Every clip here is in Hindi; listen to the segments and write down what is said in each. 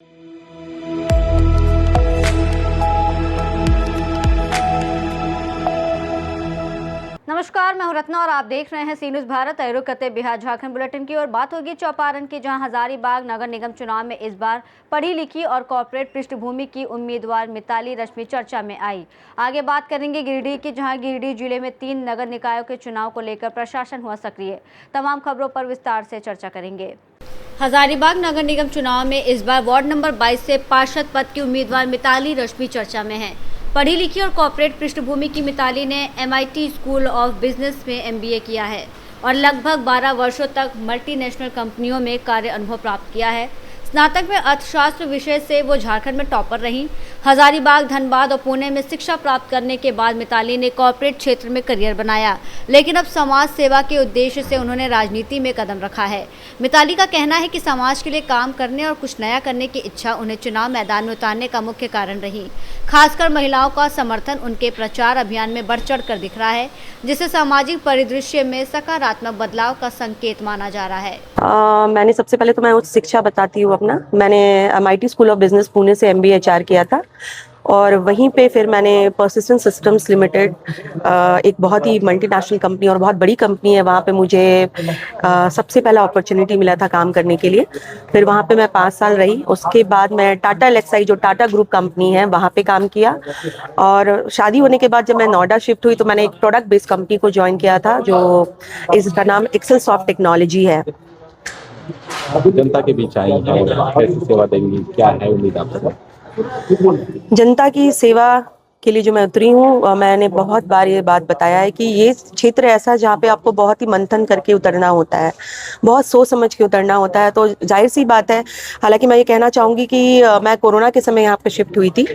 नमस्कार, मैं हूं रत्ना और आप देख रहे हैं सी न्यूज़ भारत। रुक करते बिहार झारखंड बुलेटिन की और बात होगी चौपारण की, जहां हजारीबाग नगर निगम चुनाव में इस बार पढ़ी लिखी और कॉर्पोरेट पृष्ठभूमि की उम्मीदवार मिताली रश्मि चर्चा में आई। आगे बात करेंगे गिरिडीह की, जहां गिरिडीह जिले में 3 नगर निकायों के चुनाव को लेकर प्रशासन हुआ सक्रिय। तमाम खबरों पर विस्तार से चर्चा करेंगे। हजारीबाग नगर निगम चुनाव में इस बार वार्ड नंबर 22 से पार्षद पद की उम्मीदवार मिताली रश्मि चर्चा में है। पढ़ी लिखी और कॉर्पोरेट पृष्ठभूमि की मिताली ने MIT स्कूल ऑफ बिजनेस में MBA किया है और लगभग 12 वर्षों तक मल्टीनेशनल कंपनियों में कार्य अनुभव प्राप्त किया है। स्नातक में अर्थशास्त्र विषय से वो झारखंड में टॉपर रहीं। हजारीबाग, धनबाद और पुणे में शिक्षा प्राप्त करने के बाद मिताली ने कॉर्पोरेट क्षेत्र में करियर बनाया, लेकिन अब समाज सेवा के उद्देश्य से उन्होंने राजनीति में कदम रखा है। मिताली का कहना है कि समाज के लिए काम करने और कुछ नया करने की इच्छा उन्हें चुनाव मैदान में उतारने का मुख्य कारण रही। खासकर महिलाओं का समर्थन उनके प्रचार अभियान में बढ़ चढ़ कर दिख रहा है, जिसे सामाजिक परिदृश्य में सकारात्मक बदलाव का संकेत माना जा रहा है। मैंने सबसे पहले तो मैं उच्च शिक्षा बताती हूँ अपना। मैंने MIT school of business Pune से MBA HR किया था और वहीं पे फिर मैंने पर्सिस्टेंट सिस्टम्स लिमिटेड, एक बहुत ही मल्टीनेशनल कंपनी और बहुत बड़ी कंपनी है, वहाँ पे मुझे सबसे पहला अपॉर्चुनिटी मिला था काम करने के लिए। फिर वहाँ पे मैं 5 साल रही। उसके बाद मैं टाटा LXI, जो टाटा ग्रुप कंपनी है, वहाँ पे काम किया। और शादी होने के बाद जब मैं नोएडा शिफ्ट हुई तो मैंने एक प्रोडक्ट बेस्ड कंपनी को ज्वाइन किया था, जो इसका नाम एक्सेल सॉफ्ट टेक्नोलॉजी है। जनता के बीच आई है, कैसी सेवा देंगी, क्या है उम्मीद आपसे? जनता की सेवा के लिए जो मैं उतरी हूँ, मैंने बहुत बार ये बात बताया है कि ये क्षेत्र ऐसा जहाँ पे आपको बहुत ही मंथन करके उतरना होता है, बहुत सोच समझ के उतरना होता है। तो जाहिर सी बात है, हालांकि मैं ये कहना चाहूँगी कि मैं कोरोना के समय यहाँ पे शिफ्ट हुई थी।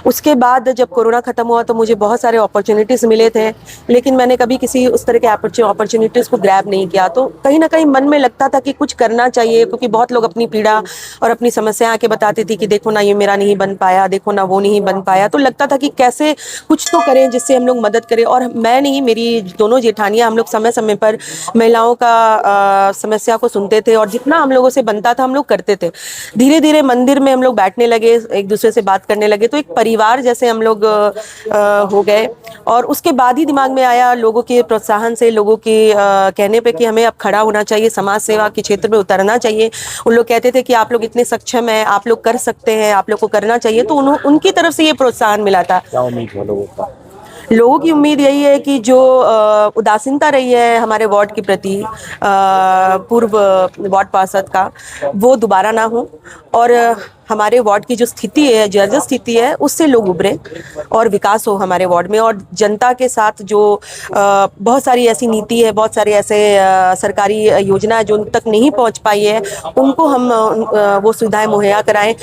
उसके बाद जब कोरोना ख़त्म हुआ तो मुझे बहुत सारे अपॉर्चुनिटीज़ मिले थे, लेकिन मैंने कभी किसी उस तरह के अपॉर्चुनिटीज़ को ग्रैब नहीं किया। तो कहीं ना कहीं मन में लगता था कि कुछ करना चाहिए, क्योंकि बहुत लोग अपनी पीड़ा और अपनी समस्या आके बताते थे कि देखो ना, ये मेरा नहीं बन पाया, देखो ना वो नहीं बन पाया। तो लगता था कि कैसे कुछ तो करें जिससे हम लोग मदद करें। और मैं नहीं, मेरी दोनों जेठानियां, हम लोग समय समय पर महिलाओं का समस्या को सुनते थे और जितना हम लोगों से बनता था हम लोग करते थे। धीरे धीरे मंदिर में हम लोग बैठने लगे, एक दूसरे से बात करने लगे, तो एक परिवार जैसे हम लोग हो गए। और उसके बाद ही दिमाग में आया, लोगों के प्रोत्साहन से, लोगों के कहने पे, कि हमें अब खड़ा होना चाहिए, समाज सेवा के क्षेत्र में उतरना चाहिए। उन लोग कहते थे कि आप लोग इतने सक्षम हैं, आप लोग कर सकते हैं, आप लोग को करना चाहिए। तो उनकी तरफ से ये प्रोत्साहन मिला था। क्या उम्मीद है लोगों का? लोगों की उम्मीद यही है कि जो उदासीनता रही है हमारे वार्ड के प्रति, पूर्व वार्ड पार्षद का, वो दोबारा ना हो और हमारे वार्ड की जो स्थिति है, जर्जर स्थिति है, उससे लोग उभरे और विकास हो हमारे वार्ड में। और जनता के साथ जो बहुत सारी ऐसी नीति है, बहुत सारे ऐसे सरकारी योजना है जो उन तक नहीं पहुंच पाई है, उनको हम वो सुविधाएं मुहैया कराएं।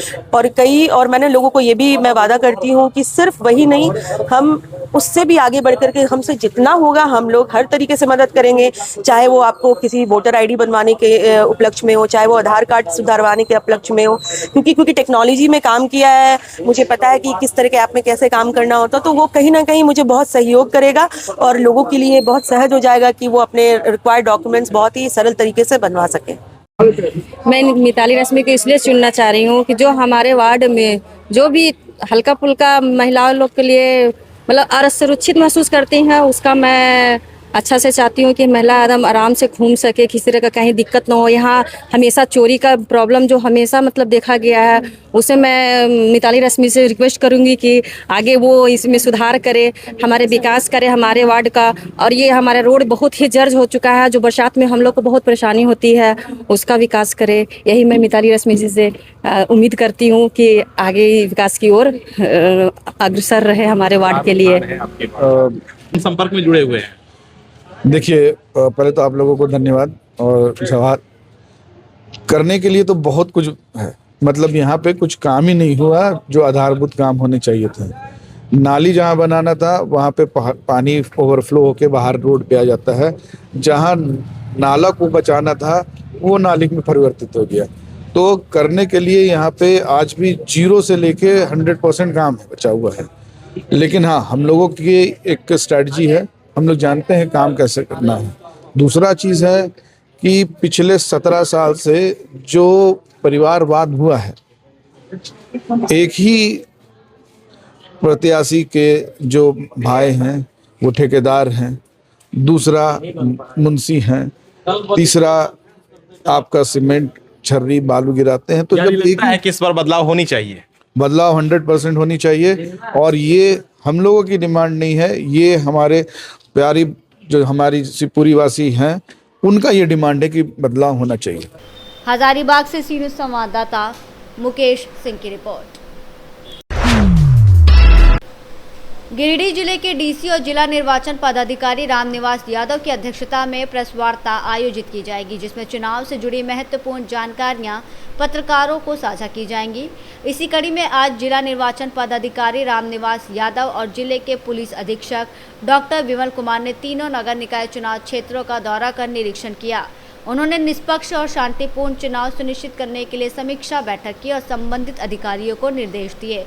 और मैंने लोगों को ये भी मैं वादा करती हूँ कि सिर्फ वही नहीं, हम उससे भी आगे बढ़ करके हमसे जितना होगा हम लोग हर तरीके से मदद करेंगे। चाहे वो आपको किसी वोटर ID बनवाने के उपलक्ष्य में हो, चाहे वो आधार कार्ड सुधारवाने के उपलक्ष्य में हो, क्योंकि टेक्नोलॉजी में काम किया है, मुझे पता है कि किस तरह के ऐप में कैसे काम करना होता। तो वो कहीं ना कहीं मुझे बहुत सहयोग करेगा और लोगों के लिए बहुत सहज हो जाएगा कि वो अपने रिक्वायर्ड डॉक्यूमेंट्स बहुत ही सरल तरीके से बनवा सकें। मैं मिताली रश्मि को इसलिए चुनना चाह रही हूँ कि जो हमारे वार्ड में जो भी हल्का फुल्का महिलाओं लोग के लिए मतलब असुरक्षित महसूस करती हैं, उसका मैं अच्छा से चाहती हूँ कि महिला एकदम आराम से घूम सके, किसी तरह का कहीं दिक्कत ना हो। यहाँ हमेशा चोरी का प्रॉब्लम जो हमेशा मतलब देखा गया है, उसे मैं मिताली रश्मि से रिक्वेस्ट करूँगी कि आगे वो इसमें सुधार करे, हमारे विकास करे हमारे वार्ड का। और ये हमारा रोड बहुत ही जर्ज हो चुका है, जो बरसात में हम लोग को बहुत परेशानी होती है, उसका विकास करे। यही मैं मिताली रश्मि जी से उम्मीद करती हूँ कि आगे विकास की ओर अग्रसर रहे हमारे वार्ड के लिए। संपर्क में जुड़े हुए हैं। देखिए, पहले तो आप लोगों को धन्यवाद। और जवाब करने के लिए तो बहुत कुछ है, मतलब यहाँ पे कुछ काम ही नहीं हुआ जो आधारभूत काम होने चाहिए थे। नाली जहाँ बनाना था वहाँ पे पानी ओवरफ्लो होके बाहर रोड पे आ जाता है। जहाँ नाला को बचाना था वो नाली में परिवर्तित हो गया। तो करने के लिए यहाँ पे आज भी 0 से लेके 100% काम बचा हुआ है। लेकिन हाँ, हम लोगों की एक स्ट्रैटेजी है, हम लोग जानते हैं काम कैसे करना है। दूसरा चीज़ है कि पिछले 17 साल से जो परिवारवाद हुआ है एक ही प्रत्याशी के जो भाई हैं वो ठेकेदार हैं, दूसरा मुंशी हैं, तीसरा आपका सीमेंट छर्री बालू गिराते हैं। तो क्या जब नहीं एक लगता है कि इस बार बदलाव होनी चाहिए? बदलाव 100% होनी चाहिए, और ये हम लोगों की डिमांड नहीं है, ये हमारे प्यारी जो हमारी शिवपुरी वासी हैं उनका ये डिमांड है कि बदलाव होना चाहिए। हजारीबाग से सी न्यूज़ संवाददाता मुकेश सिंह की रिपोर्ट। गिरिडीह जिले के डीसी और जिला निर्वाचन पदाधिकारी रामनिवास यादव की अध्यक्षता में प्रेस वार्ता आयोजित की जाएगी, जिसमें चुनाव से जुड़ी महत्वपूर्ण जानकारियां पत्रकारों को साझा की जाएंगी। इसी कड़ी में आज जिला निर्वाचन पदाधिकारी रामनिवास यादव और जिले के पुलिस अधीक्षक डॉक्टर विमल कुमार ने तीनों नगर निकाय चुनाव क्षेत्रों का दौरा कर निरीक्षण किया। उन्होंने निष्पक्ष और शांतिपूर्ण चुनाव सुनिश्चित करने के लिए समीक्षा बैठक की और संबंधित अधिकारियों को निर्देश दिए।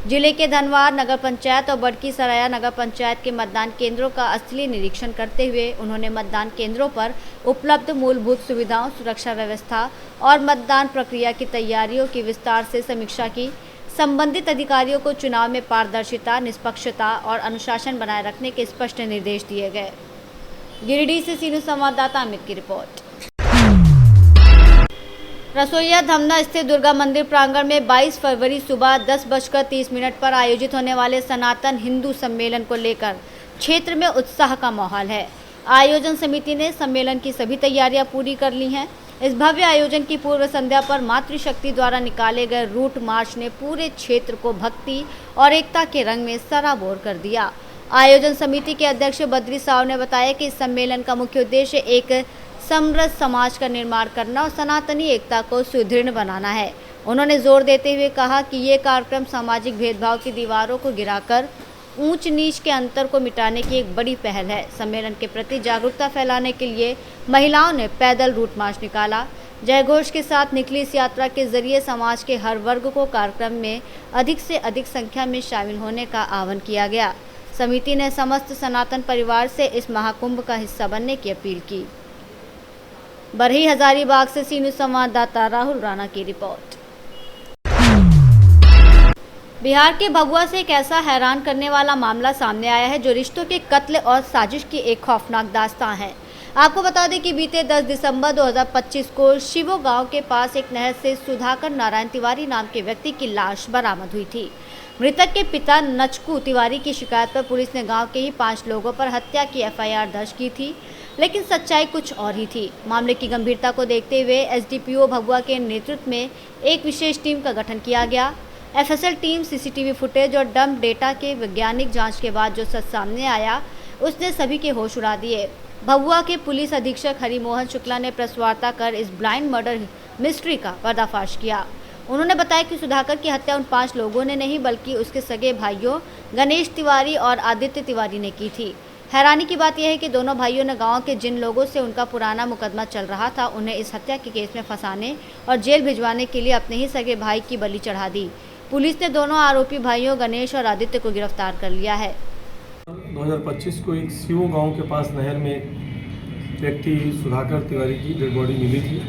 जिले के धनवार नगर पंचायत और बड़की सराया नगर पंचायत के मतदान केंद्रों का असली निरीक्षण करते हुए उन्होंने मतदान केंद्रों पर उपलब्ध मूलभूत सुविधाओं, सुरक्षा व्यवस्था और मतदान प्रक्रिया की तैयारियों की विस्तार से समीक्षा की। संबंधित अधिकारियों को चुनाव में पारदर्शिता, निष्पक्षता और अनुशासन बनाए रखने के स्पष्ट निर्देश दिए गए। गिरिडीह से सी न्यूज़ संवाददाता अमित की रिपोर्ट। रसोईया धमना स्थित दुर्गा मंदिर प्रांगण में 22 फरवरी सुबह 10:30 पर आयोजित होने वाले सनातन हिंदू सम्मेलन को लेकर क्षेत्र में उत्साह का माहौल है। आयोजन समिति ने सम्मेलन की सभी तैयारियां पूरी कर ली हैं। इस भव्य आयोजन की पूर्व संध्या पर मातृशक्ति द्वारा निकाले गए रूट मार्च ने पूरे क्षेत्र को भक्ति और एकता के रंग में सराबोर कर दिया। आयोजन समिति के अध्यक्ष बद्री साव ने बताया कि इस सम्मेलन का मुख्य उद्देश्य एक समृद्ध समाज का निर्माण करना और सनातनी एकता को सुदृढ़ बनाना है। उन्होंने जोर देते हुए कहा कि ये कार्यक्रम सामाजिक भेदभाव की दीवारों को गिराकर ऊंच नीच के अंतर को मिटाने की एक बड़ी पहल है। सम्मेलन के प्रति जागरूकता फैलाने के लिए महिलाओं ने पैदल रूट मार्च निकाला। जयघोष के साथ निकली इस यात्रा के जरिए समाज के हर वर्ग को कार्यक्रम में अधिक से अधिक संख्या में शामिल होने का आह्वान किया गया। समिति ने समस्त सनातन परिवार से इस महाकुंभ का हिस्सा बनने की अपील की। बरही हजारीबाग से सी न्यूज़ संवाददाता राहुल राणा की रिपोर्ट। बिहार के भभुआ से एक ऐसा हैरान करने वाला मामला सामने आया है जो रिश्तों के कत्ल और साजिश की एक खौफनाक दास्तां है। आपको बता दें कि बीते 10 दिसंबर 2025 को शिवो गांव के पास एक नहर से सुधाकर नारायण तिवारी नाम के व्यक्ति की लाश बरामद हुई थी। मृतक के पिता नचकू तिवारी की शिकायत पर पुलिस ने गांव के ही 5 लोगों पर हत्या की FIR दर्ज की थी, लेकिन सच्चाई कुछ और ही थी। मामले की गंभीरता को देखते हुए SDPO भभुआ के नेतृत्व में एक विशेष टीम का गठन किया गया। FSL टीम CCTV फुटेज और डंप डेटा के वैज्ञानिक जांच के बाद जो सच सामने आया उसने सभी के होश उड़ा दिए। भभुआ के पुलिस अधीक्षक हरिमोहन शुक्ला ने प्रेस वार्ता कर इस ब्लाइंड मर्डर मिस्ट्री का पर्दाफाश किया। उन्होंने बताया कि सुधाकर की हत्या उन 5 लोगों ने नहीं बल्कि उसके सगे भाइयों गणेश तिवारी और आदित्य तिवारी ने की थी। हैरानी की बात यह है कि दोनों भाइयों ने गांव के जिन लोगों से उनका पुराना मुकदमा चल रहा था उन्हें इस हत्या के केस में फंसाने और जेल भिजवाने के लिए अपने ही सगे भाई की बलि चढ़ा दी। पुलिस ने दोनों आरोपी भाइयों गणेश और आदित्य को गिरफ्तार कर लिया है। 2025 को एक शिवो गांव के पास नहर में एक व्यक्ति सुधाकर तिवारी की डेड बॉडी मिली थी,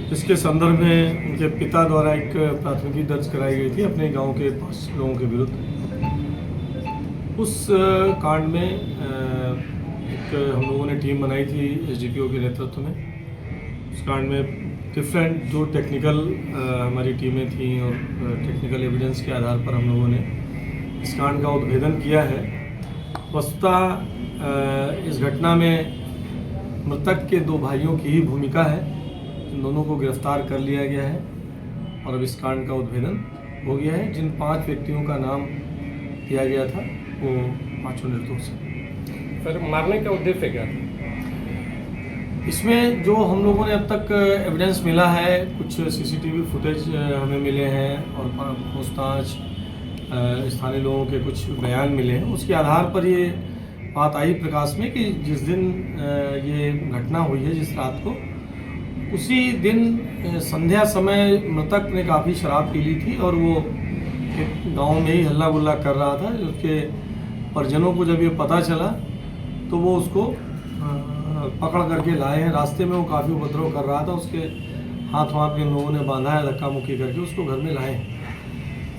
जिसके संदर्भ में उनके पिता द्वारा एक प्राथमिकी दर्ज कराई गई थी अपने गांव के 5 लोगों के विरुद्ध। उस कांड में एक हम लोगों ने टीम बनाई थी SDPO के नेतृत्व में। उस कांड में डिफरेंट जो टेक्निकल हमारी टीमें थीं और टेक्निकल एविडेंस के आधार पर हम लोगों ने इस कांड का उद्भेदन किया है। वस्तुतः इस घटना में मृतक के 2 भाइयों की ही भूमिका है। इन दोनों को गिरफ्तार कर लिया गया है और अब इस कांड का उद्भेदन हो गया है। जिन 5 व्यक्तियों का नाम दिया गया था वो 5 निर्दोष हैं। सर, मारने का उद्देश्य क्या था? इसमें जो हम लोगों ने अब तक एविडेंस मिला है, कुछ CCTV फुटेज हमें मिले हैं और पूछताछ स्थानीय लोगों के कुछ बयान मिले हैं। उसके आधार पर ये बात आई प्रकाश में कि जिस दिन ये घटना हुई है, जिस रात को, उसी दिन संध्या समय मृतक ने काफ़ी शराब पी ली थी और वो एक गांव में ही हल्ला गुल्ला कर रहा था। उसके परिजनों को जब ये पता चला तो वो उसको पकड़ करके लाए हैं। रास्ते में वो काफ़ी उपद्रव कर रहा था, उसके हाथ वाथ में लोगों ने बांधा है, धक्का मुक्की करके उसको घर में लाए हैं।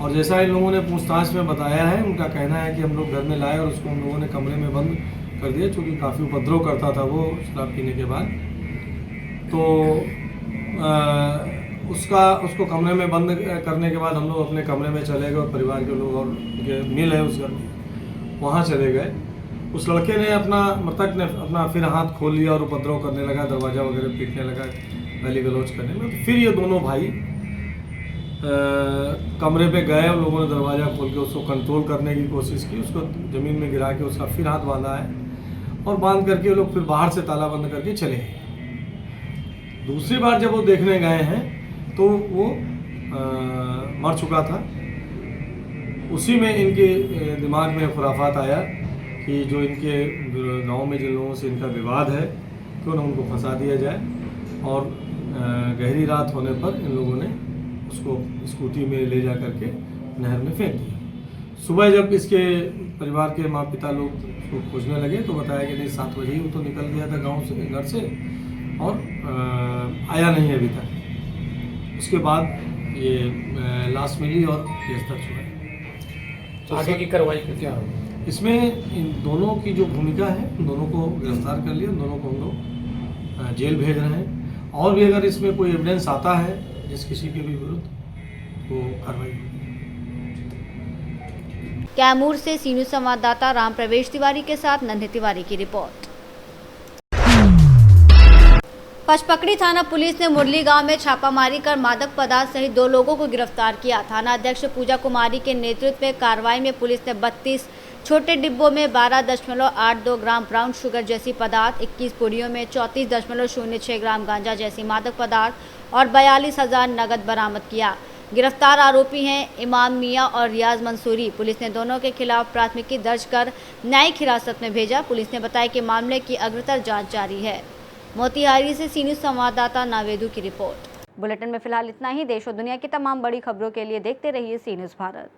और जैसा इन लोगों ने पूछताछ में बताया है, उनका कहना है कि हम लोग घर में लाए और उसको हम लोगों ने कमरे में बंद कर दिया, चूँकि काफ़ी उपद्रव करता था वो शराब पीने के बाद। तो उसको कमरे में बंद करने के बाद हम लोग अपने कमरे में चले गए और परिवार के लोग और उनके मिल है उस घर में, वहाँ चले गए। उस लड़के ने मृतक ने अपना फिर हाथ खोल लिया और उपद्रव करने लगा, दरवाज़ा वगैरह पीटने लगा, गाली गलौज करने में। तो फिर ये दोनों भाई कमरे पे गए और लोगों ने दरवाज़ा खोल के उसको कंट्रोल करने की कोशिश की, उसको ज़मीन में गिरा के उसका फिर हाथ बांधा है और बांध करके वो लोग फिर बाहर से ताला बंद करके चले गए। दूसरी बार जब वो देखने गए हैं तो वो मर चुका था। उसी में इनके दिमाग में खुराफात आया कि जो इनके गांव में जिन लोगों से इनका विवाद है क्यों ना उनको फंसा दिया जाए, और गहरी रात होने पर इन लोगों ने उसको स्कूटी में ले जा करके नहर में फेंक दिया। सुबह जब इसके परिवार के माँ पिता लोग उसको खोजने लगे तो बताया कि नहीं 7 बजे ही वो तो निकल गया था गांव से, घर से, और आया नहीं है अभी तक। उसके बाद ये लाश मिली और केस दर्ज हुआ है। तो आगे की कार्रवाई क्या होगी? इसमें इन दोनों की जो भूमिका है, उन दोनों को गिरफ्तार कर लिया, उन दोनों को हम लोग जेल भेज रहे हैं, और भी अगर इसमें कोई एविडेंस आता है जिस किसी के भी विरुद्ध तो कार्रवाई होगी। कैमूर से सी न्यूज़ संवाददाता राम प्रवेश तिवारी के साथ नन्हे तिवारी की रिपोर्ट। पचपकड़ी थाना पुलिस ने मुरली गांव में छापामारी कर मादक पदार्थ सहित 2 लोगों को गिरफ्तार किया। थाना अध्यक्ष पूजा कुमारी के नेतृत्व में कार्रवाई में पुलिस ने 32 छोटे डिब्बों में 12.82 ग्राम ब्राउन शुगर जैसी पदार्थ, 21 पुड़ियों में 34.06 ग्राम गांजा जैसी मादक पदार्थ और 42,000 नगद बरामद किया। गिरफ्तार आरोपी हैं इमाम मियां और रियाज मंसूरी। पुलिस ने दोनों के खिलाफ प्राथमिकी दर्ज कर न्यायिक हिरासत में भेजा। पुलिस ने बताया कि मामले की अग्रतर जांच जारी है। मोतिहारी से सी न्यूज़ संवाददाता नावेदू की रिपोर्ट। बुलेटिन में फिलहाल इतना ही। देश और दुनिया की तमाम बड़ी खबरों के लिए देखते रहिए सी न्यूज़ भारत।